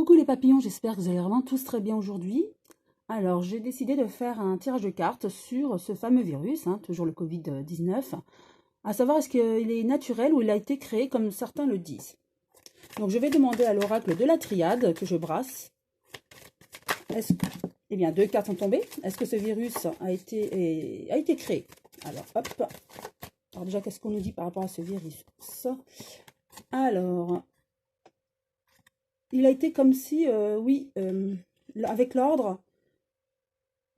Coucou les papillons, j'espère que vous allez vraiment tous très bien aujourd'hui. Alors, j'ai décidé de faire un tirage de cartes sur ce fameux virus, toujours le Covid-19, à savoir est-ce qu'il est naturel ou il a été créé comme certains le disent. Donc, je vais demander à l'oracle de la triade que je brasse. Eh bien, deux cartes sont tombées. Est-ce que ce virus a été créé? Alors, hop. Alors déjà, qu'est-ce qu'on nous dit par rapport à ce virus? Alors... il a été comme si, avec l'ordre,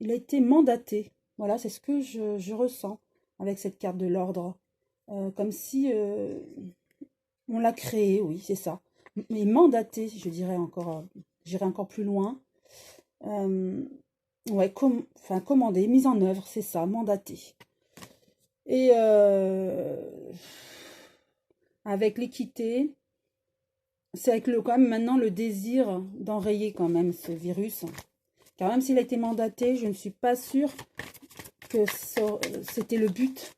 il a été mandaté. Voilà, c'est ce que je ressens avec cette carte de l'ordre. Comme si on l'a créé, oui, c'est ça. Mais mandaté, je dirais encore, j'irai encore plus loin. Ouais, commandé, mise en œuvre, c'est ça, mandaté. Et avec l'équité, c'est avec quand même maintenant le désir d'enrayer quand même ce virus. Car même s'il a été mandaté, je ne suis pas sûre que c'était le but,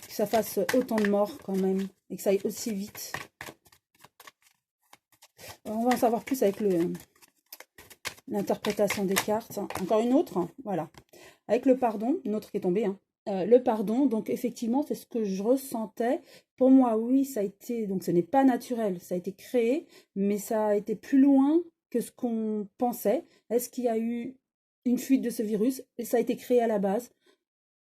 que ça fasse autant de morts quand même, et que ça aille aussi vite. On va en savoir plus avec l'interprétation des cartes. Encore une autre, voilà. Avec le pardon, une autre qui est tombée. Le pardon, donc effectivement, c'est ce que je ressentais. Pour moi, oui, ça a été, donc ce n'est pas naturel, ça a été créé, mais ça a été plus loin que ce qu'on pensait. Est-ce qu'il y a eu une fuite de ce virus? Et ça a été créé à la base,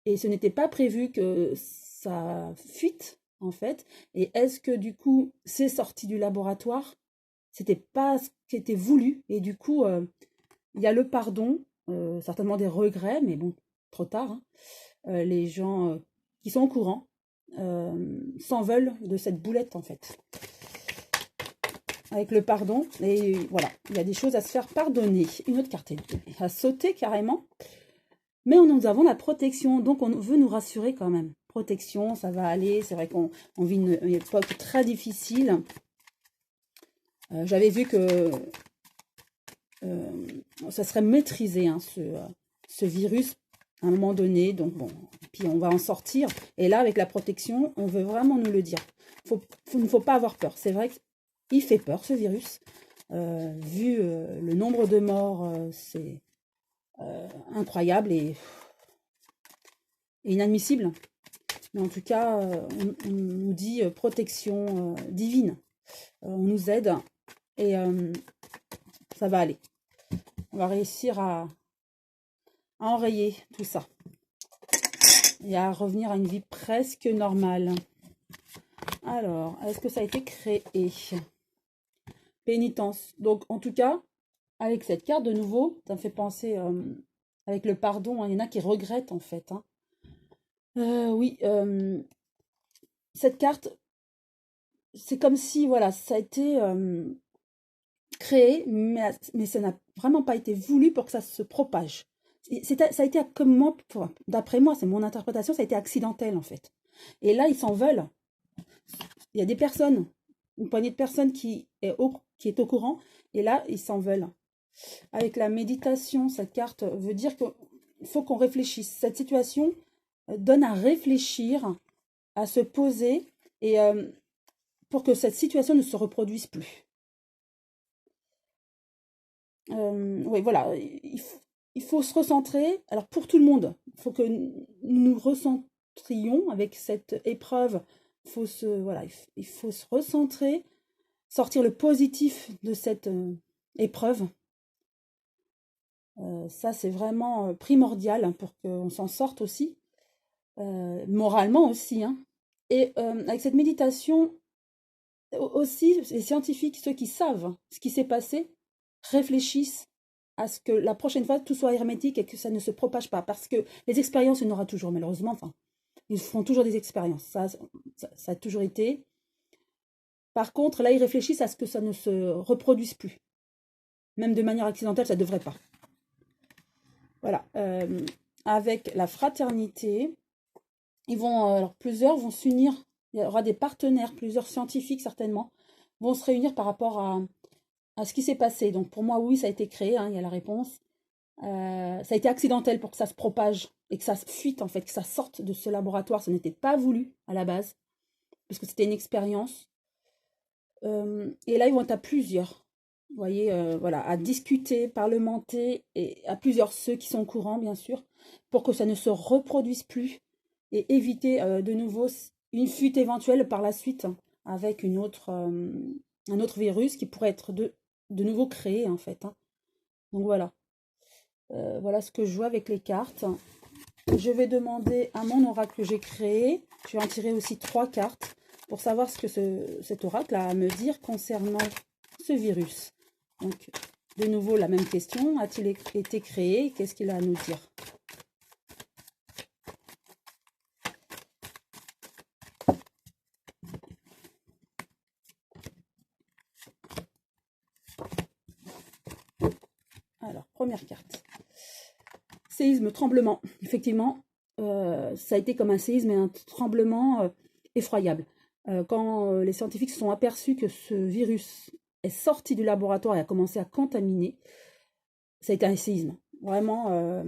et ce n'était pas prévu que ça fuite, en fait. Et est-ce que du coup, c'est sorti du laboratoire? C'était pas ce qui était voulu, et du coup, il y a le pardon, certainement des regrets, mais bon, trop tard, les gens qui sont au courant s'en veulent de cette boulette en fait. Avec le pardon, et voilà, il y a des choses à se faire pardonner. Une autre carte à sauter carrément. Mais nous avons la protection, donc on veut nous rassurer quand même. Protection, ça va aller, c'est vrai qu'on vit une époque très difficile. J'avais vu que ça serait maîtrisé, ce virus, à un moment donné, donc bon, puis on va en sortir. Et là, avec la protection, on veut vraiment nous le dire. Il ne faut pas avoir peur. C'est vrai qu'il fait peur, ce virus. Vu le nombre de morts, c'est incroyable et inadmissible. Mais en tout cas, on nous dit protection divine. On nous aide et ça va aller. On va réussir à enrayer tout ça et à revenir à une vie presque normale. Alors, est-ce que ça a été créé? Pénitence. Donc, en tout cas, avec cette carte, de nouveau, ça me fait penser, avec le pardon, il y en a qui regrettent, en fait. Oui, cette carte, c'est comme si, voilà, ça a été créé, mais ça n'a vraiment pas été voulu pour que ça se propage. Ça a été, comme moi, d'après moi, c'est mon interprétation, ça a été accidentel, en fait. Et là, ils s'en veulent. Il y a des personnes, une poignée de personnes qui est au courant, et là, ils s'en veulent. Avec la méditation, cette carte veut dire qu'il faut qu'on réfléchisse. Cette situation donne à réfléchir, à se poser, et pour que cette situation ne se reproduise plus. Oui, voilà, il faut se recentrer. Alors, pour tout le monde, il faut que nous nous recentrions avec cette épreuve. Voilà, il faut se recentrer, sortir le positif de cette épreuve. Ça, c'est vraiment primordial pour qu'on s'en sorte aussi, moralement aussi. Et avec cette méditation, aussi, les scientifiques, ceux qui savent ce qui s'est passé, réfléchissent à ce que la prochaine fois, tout soit hermétique et que ça ne se propage pas. Parce que les expériences, il y en aura toujours, malheureusement. Enfin, ils feront toujours des expériences. Ça a toujours été. Par contre, là, ils réfléchissent à ce que ça ne se reproduise plus. Même de manière accidentelle, ça ne devrait pas. Voilà. Avec la fraternité, alors plusieurs vont s'unir. Il y aura des partenaires, plusieurs scientifiques certainement, vont se réunir par rapport à ce qui s'est passé. Donc pour moi, oui, ça a été créé, il y a la réponse. Ça a été accidentel pour que ça se propage et que ça fuite, en fait, que ça sorte de ce laboratoire. Ce n'était pas voulu à la base, parce que c'était une expérience. Et là, ils vont être à plusieurs. vous voyez, voilà, à discuter, parlementer, et à plusieurs ceux qui sont au courant, bien sûr, pour que ça ne se reproduise plus et éviter de nouveau une fuite éventuelle par la suite hein, avec un autre virus qui pourrait être de nouveau créé, en fait. Hein. Donc voilà. Voilà ce que je vois avec les cartes. Je vais demander à mon oracle que j'ai créé. Je vais en tirer aussi 3 cartes pour savoir ce que cet oracle a à me dire concernant ce virus. Donc, de nouveau, la même question. A-t-il été créé? Qu'est-ce qu'il a à nous dire? Alors, première carte. Séisme, tremblement. Effectivement, ça a été comme un séisme et un tremblement effroyable. Quand les scientifiques se sont aperçus que ce virus est sorti du laboratoire et a commencé à contaminer, ça a été un séisme. Vraiment,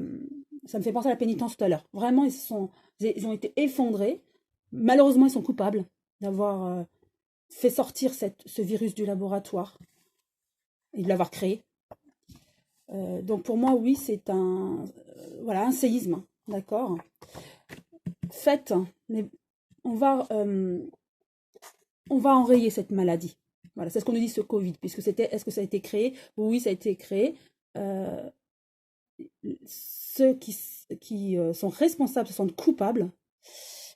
ça me fait penser à la pénitence tout à l'heure. Vraiment, ils ont été effondrés. Malheureusement, ils sont coupables d'avoir fait sortir ce virus du laboratoire et de l'avoir créé. Donc pour moi, oui, c'est voilà, un séisme, d'accord. Faites, mais on va enrayer cette maladie. Voilà, c'est ce qu'on nous dit ce Covid, puisque est-ce que ça a été créé? Oui, ça a été créé. Ceux qui sont responsables se sentent coupables.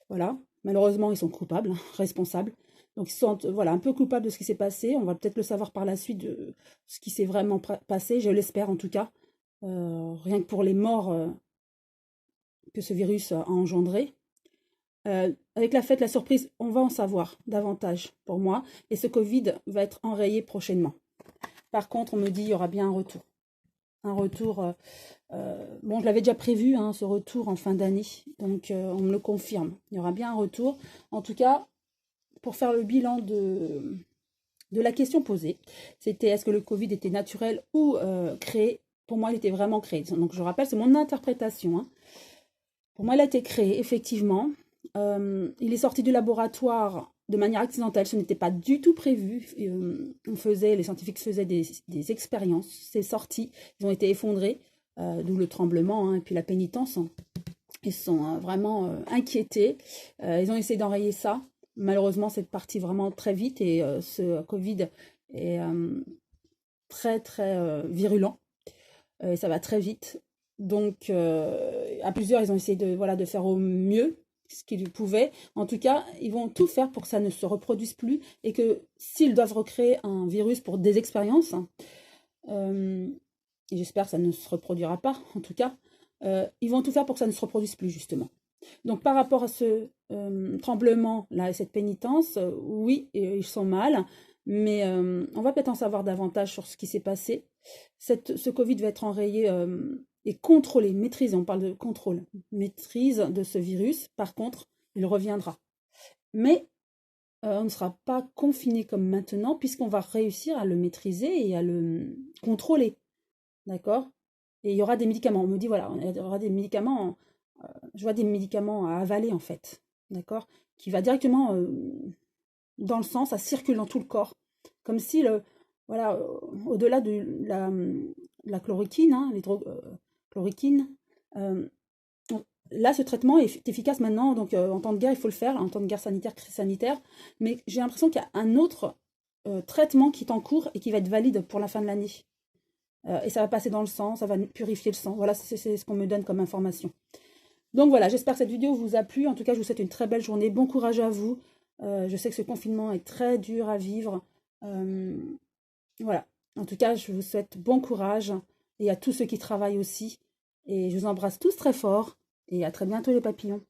Voilà, malheureusement, ils sont coupables, hein, responsables. Donc, ils se sentent voilà, un peu coupables de ce qui s'est passé. On va peut-être le savoir par la suite de ce qui s'est vraiment passé, je l'espère en tout cas. Rien que pour les morts que ce virus a engendré. Avec la fête, la surprise, on va en savoir davantage pour moi. Et ce Covid va être enrayé prochainement. Par contre, on me dit qu'il y aura bien un retour. Un retour, bon, je l'avais déjà prévu, hein, ce retour en fin d'année. Donc, on me le confirme. Il y aura bien un retour. En tout cas, pour faire le bilan de la question posée, c'était est-ce que le Covid était naturel ou créé? Pour moi, il était vraiment créé. Donc, je rappelle, c'est mon interprétation. Hein. Pour moi, il a été créé, effectivement. Il est sorti du laboratoire de manière accidentelle. Ce n'était pas du tout prévu. Les scientifiques faisaient des expériences. C'est sorti. Ils ont été effondrés, d'où le tremblement hein, et puis la pénitence. Ils sont vraiment inquiétés. Ils ont essayé d'enrayer ça. Malheureusement, c'est parti vraiment très vite et ce Covid est très, très virulent. Ça va très vite. Donc, à plusieurs, ils ont essayé de faire au mieux ce qu'ils pouvaient. En tout cas, ils vont tout faire pour que ça ne se reproduise plus et que s'ils doivent recréer un virus pour des expériences, et j'espère que ça ne se reproduira pas, en tout cas, ils vont tout faire pour que ça ne se reproduise plus, justement. Donc, par rapport à ce tremblement-là et cette pénitence, oui, ils sont mal, mais on va peut-être en savoir davantage sur ce qui s'est passé. Ce Covid va être enrayé et contrôlé, maîtrisé, on parle de contrôle, maîtrise de ce virus. Par contre, il reviendra. Mais on ne sera pas confiné comme maintenant, puisqu'on va réussir à le maîtriser et à le contrôler. D'accord? Et il y aura des médicaments. On me dit, voilà, il y aura des médicaments, je vois des médicaments à avaler, en fait. D'accord? Qui va directement dans le sang, ça circule dans tout le corps. Comme si, voilà, au-delà de la chloroquine, hein, l'hydrochloroquine, là, ce traitement est efficace maintenant. Donc, en temps de guerre, il faut le faire. En temps de guerre sanitaire, crise sanitaire. Mais j'ai l'impression qu'il y a un autre traitement qui est en cours et qui va être valide pour la fin de l'année. Et ça va passer dans le sang, ça va purifier le sang. Voilà, c'est ce qu'on me donne comme information. Donc voilà, j'espère que cette vidéo vous a plu. En tout cas, je vous souhaite une très belle journée. Bon courage à vous. Je sais que ce confinement est très dur à vivre. Voilà. En tout cas, je vous souhaite bon courage et à tous ceux qui travaillent aussi. Et je vous embrasse tous très fort et à très bientôt les papillons.